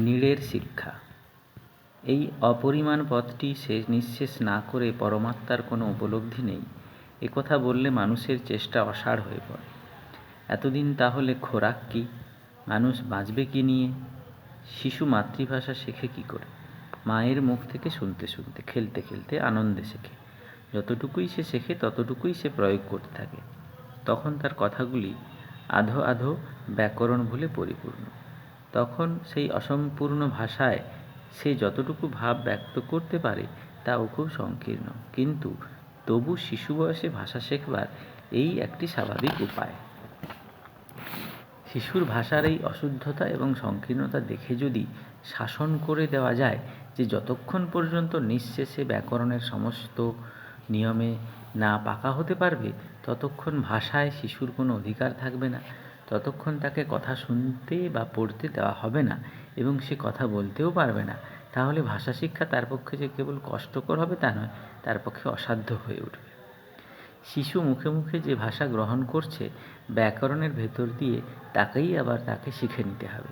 নীড়ের শিক্ষা। এই অপরিমাণ পথটি শেষ নিঃশেষ না করে পরমাত্মার কোনো উপলব্ধি নেই, একথা বললে মানুষের চেষ্টা অসাড় হয়ে পড়ে। এতদিন তাহলে খোরাক কী, মানুষ বাঁচবে কী নিয়ে? শিশু মাতৃভাষা শেখে কী করে? মায়ের মুখ থেকে শুনতে শুনতে, খেলতে খেলতে, আনন্দে শেখে। যতটুকুই সে শেখে ততটুকুই সে প্রয়োগ করতে থাকে। তখন তার কথাগুলি আধো আধো ব্যাকরণ ভুলে পরিপূর্ণ। তখন সেই অসম্পূর্ণ ভাষায় সে যতটুকু ভাব ব্যক্ত করতে পারে তাও খুব সংকীর্ণ, কিন্তু তবু শিশু বয়সে ভাষা শেখবার এই একটি স্বাভাবিক উপায়। শিশুর ভাষার এই অশুদ্ধতা এবং সংকীর্ণতা দেখে যদি শাসন করে দেওয়া যায় যে যতক্ষণ পর্যন্ত নিঃশেষে ব্যাকরণের সমস্ত নিয়মে না পাকা হতে পারবে ততক্ষণ ভাষায় শিশুর কোনো অধিকার থাকবে না, ততক্ষণ তাকে কথা শুনতে বা পড়তে দেওয়া হবে না এবং সে কথা বলতেও পারবে না, তাহলে ভাষা শিক্ষা তার পক্ষে যে কেবল কষ্টকর হবে তা নয়, তার পক্ষে অসাধ্য হয়ে উঠবে। শিশু মুখে মুখে যে ভাষা গ্রহণ করছে ব্যাকরণের ভেতর দিয়ে তাকেই আবার তাকে শিখে নিতে হবে,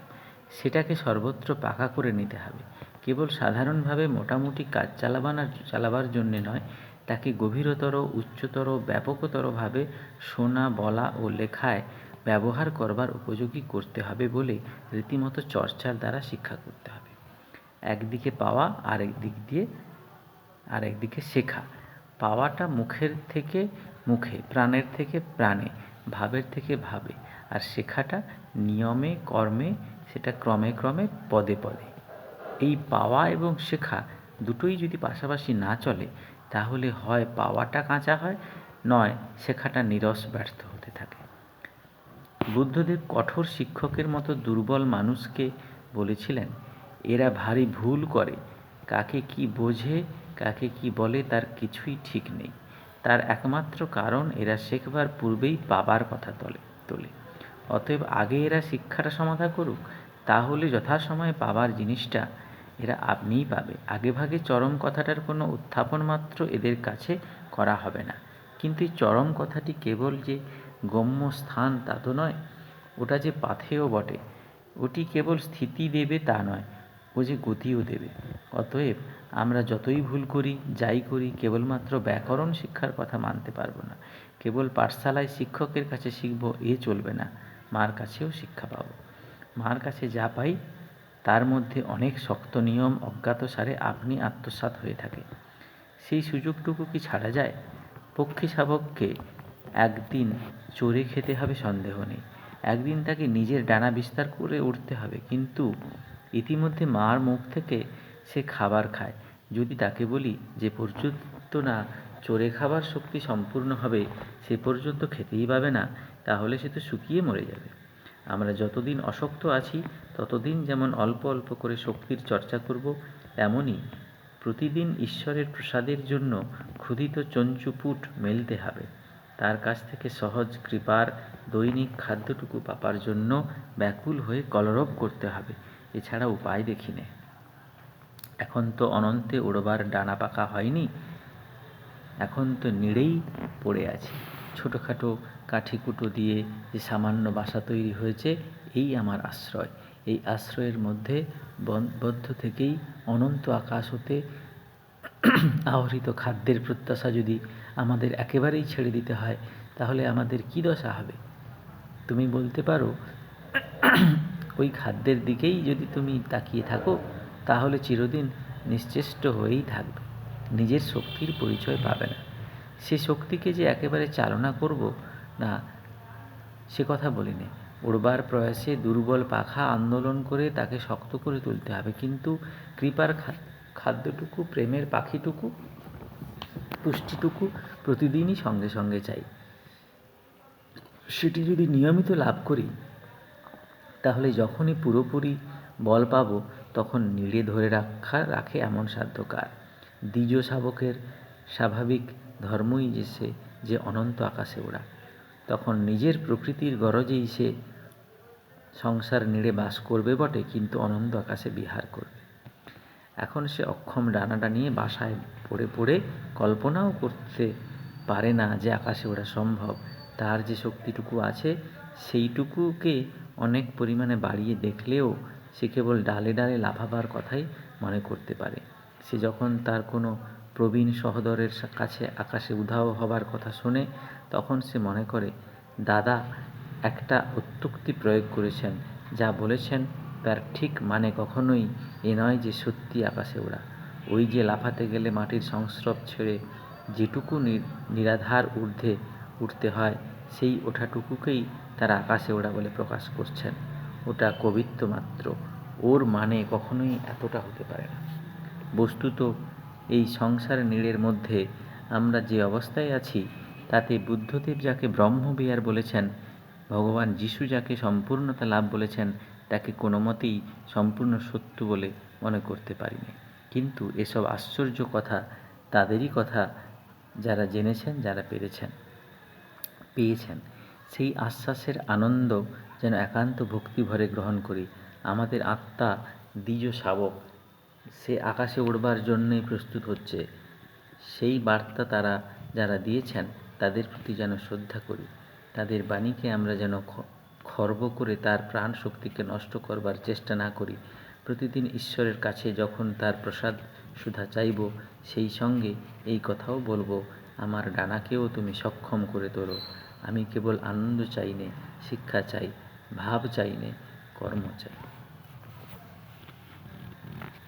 সেটাকে সর্বত্র পাকা করে নিতে হবে। কেবল সাধারণভাবে মোটামুটি কাজ চালাবার জন্যে নয়, তাকে গভীরতর, উচ্চতর, ব্যাপকতরভাবে শোনা, বলা ও লেখায় ব্যবহার করবার উপযোগী করতে হবে বলে রীতিমতো চর্চার দ্বারা শিক্ষা করতে হবে। একদিকে পাওয়া, আরেকদিকে শেখা। পাওয়াটা মুখের থেকে মুখে, প্রাণের থেকে প্রাণে, ভাবের থেকে ভাবে, আর শেখাটা নিয়মে কর্মে, সেটা ক্রমে ক্রমে পদে পদে। এই পাওয়া এবং শেখা দুটোই যদি পাশাপাশি না চলে তাহলে হয় পাওয়াটা কাঁচা হয়, নয় শেখাটা নীরস ব্যর্থ হতে থাকে। বুদ্ধদেব কঠোর শিক্ষকের মতো দুর্বল মানুষকে বলেছিলেন, এরা ভারী ভুল করে, কাকে কি বোঝে কাকে কি বলে তার কিছুই ঠিক নেই। তার একমাত্র কারণ এরা শেখবার পূর্বেই পাবার কথা তোলে। অতএব আগে এরা শিক্ষাটা সমাধা করুক, তাহলে যথাসময়ে পাবার জিনিসটা এরা আপনিই পাবে। আগে ভাগে চরম কথাটার কোনো উত্থাপন মাত্র এদের কাছে করা হবে না। কিন্তু এই চরম কথাটি কেবল যে গম্য স্থান তা তো নয়, ওটা যে পাথেয় বটে। ওটি কেবল স্থিতি দেবে তা নয়, ও যে গতিও দেবে। অতএব আমরা যতই ভুল করি, যাই করি, কেবলমাত্র ব্যাকরণ শিক্ষার কথা মানতে পারবো না। কেবল পাঠশালায় শিক্ষকের কাছে শিখব এ চলবে না, মার কাছেও শিক্ষা পাব। মার কাছে যা পাই তার মধ্যে অনেক শক্ত নিয়ম অজ্ঞাতসারে আপনি আত্মসাৎ হয়ে থাকে। সেই সুযোগটুকু কি ছাড়া যায়? পক্ষী শাবককে একদিন চড়ে খেতে হবে সন্দেহ নেই, একদিন তাকে নিজের ডানা বিস্তার করে উঠতে হবে, কিন্তু ইতিমধ্যে মার মুখ থেকে সে খাবার খায়। যদি তাকে বলি যে পর্যন্ত না চড়ে খাবার শক্তি সম্পূর্ণ হবে সে পর্যন্ত খেতেই পাবে না, তাহলে সে তো শুকিয়ে মরে যাবে। আমরা যতদিন অশক্ত আছি ততদিন যেমন অল্প অল্প করে শক্তির চর্চা করব, তেমনই প্রতিদিন ঈশ্বরের প্রসাদের জন্য ক্ষুধিত চঞ্চুপুট মেলতে হবে। তার কাছ থেকে সহজ কৃপার দৈনিক খাদ্যটুকু পাবার জন্য ব্যাকুল হয়ে কলরব করতে হবে, এছাড়া উপায় দেখি নে। এখন তো অনন্তে উড়বার ডানা পাকা হয়নি, এখন তো নীড়েই পড়ে আছি। ছোটোখাটো কাঠিকুটো দিয়ে যে সামান্য বাসা তৈরি হয়েছে, এই আমার আশ্রয়। এই আশ্রয়ের মধ্যে বদ্ধ থেকেই অনন্ত আকাশ হতে আহরিত খাদ্যের প্রত্যাশা যদি আমাদের একেবারেই ছেড়ে দিতে হয়, তাহলে আমাদের কী দশা হবে? তুমি বলতে পারো, ওই খাদ্যের দিকেই যদি তুমি তাকিয়ে থাকো তাহলে চিরদিন নিশ্চেষ্ট হয়েই থাকবে, নিজের শক্তির পরিচয় পাবে না। সে শক্তিকে যে একেবারে চালনা করব না সে কথা বলিনি। উড়বার প্রয়াসে দুর্বল পাখা আন্দোলন করে তাকে শক্ত করে তুলতে হবে, কিন্তু কৃপার খাদ্যটুকু, প্রেমের পাখিটুকু, পুষ্টিটুকু প্রতিদিনই সঙ্গে সঙ্গে চাই। সেটি যদি নিয়মিত লাভ করি তাহলে যখনই পুরোপুরি বল পাবো তখন নীড়ে ধরে রাখে এমন সাধ্য কার? দ্বিজ শাবকের স্বাভাবিক ধর্মই যে অনন্ত আকাশে ওড়া। তখন নিজের প্রকৃতির গরজেই সে সংসার নীড়ে বাস করবে বটে, কিন্তু অনন্ত আকাশে বিহার করবে। এখন সে অক্ষম ডানাটা নিয়ে বাসায় পড়ে পড়ে কল্পনাও করতে পারে না যে আকাশে ওড়া সম্ভব। তার যে শক্তিটুকু আছে সেইটুকুকে অনেক পরিমাণে বাড়িয়ে দেখলেও সে কেবল ডালে ডালে লাফাবার কথাই মনে করতে পারে। সে যখন তার কোনো প্রবীণ সহোদরের কাছে আকাশে উধাও হবার কথা শোনে, তখন সে মনে করে দাদা একটা অত্যুক্তি প্রয়োগ করেছেন, যা বলেছেন তার ঠিক মানে কখনোই এ নয় যে সত্যি আকাশে ওড়া। ওই যে লাফাতে গেলে মাটির সংস্রব ছেড়ে যেটুকু নিরাধার ঊর্ধ্বে উঠতে হয়, সেই ওঠাটুকুকেই তারা আকাশে ওড়া বলে প্রকাশ করছেন। ওটা কবিত্ব মাত্র, ওর মানে কখনোই এতটা হতে পারে না। বস্তুত এই সংসার নীড়ের মধ্যে আমরা যে অবস্থায় আছি, তাতে বুদ্ধদেব যাকে ব্রহ্মবিহার বলেছেন, ভগবান যিশু যাকে সম্পূর্ণতা লাভ বলেছেন, তাকে কোনো মতেই সম্পূর্ণ সত্য বলে মনে করতে পারিনি। কিন্তু এসব আশ্চর্য কথা তাদেরই কথা যারা জেনেছেন, যারা পেয়েছেন। সেই আশ্বাসের আনন্দ যেন একান্ত ভক্তিভরে গ্রহণ করি। আমাদের আত্মা দ্বিজ শাবক, সে আকাশে উড়বার জন্যই প্রস্তুত হচ্ছে। সেই বার্তা তারা যারা দিয়েছেন তাদের প্রতি যেন শ্রদ্ধা করি। তাদের বাণীকে আমরা যেন খর্ব করে তার প্রাণ শক্তিকে নষ্ট করবার চেষ্টা না করি। প্রতিদিন ঈশ্বরের কাছে যখন তার প্রসাদ সুধা চাইব, সেই সঙ্গে এই কথাও বলবো, আমার ডানাকেও তুমি সক্ষম করে তোলো। আমি কেবল আনন্দ চাই নে, শিক্ষা চাই, ভাব চাই নে, কর্ম চাই।